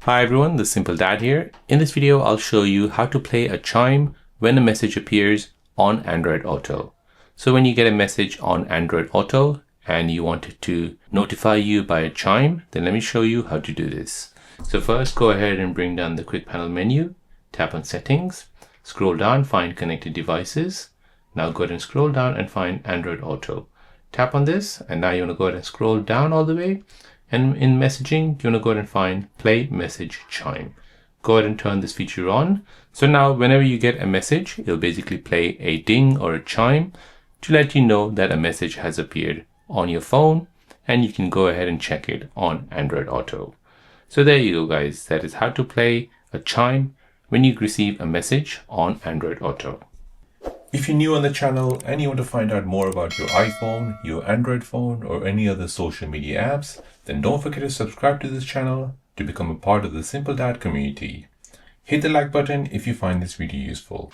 Hi everyone, the Simple Dad here. In this video, I'll show you how to play a chime when a message appears on Android Auto. So when you get a message on Android Auto and you want it to notify you by a chime, then let me show you how to do this. So first, go ahead and bring down the quick panel menu, tap on Settings, scroll down, find Connected Devices. Now go ahead and scroll down and find Android Auto. Tap on this, and now you want to go ahead and scroll down all the way. And in messaging, you want to go ahead and find Play Message Chime. Go ahead and turn this feature on. So now whenever you get a message, it'll basically play a ding or a chime to let you know that a message has appeared on your phone, and you can go ahead and check it on Android Auto. So there you go, guys. That is how to play a chime when you receive a message on Android Auto. If you're new on the channel and you want to find out more about your iPhone, your Android phone, or any other social media apps, then don't forget to subscribe to this channel to become a part of the Simple Dad community. Hit the like button if you find this video useful.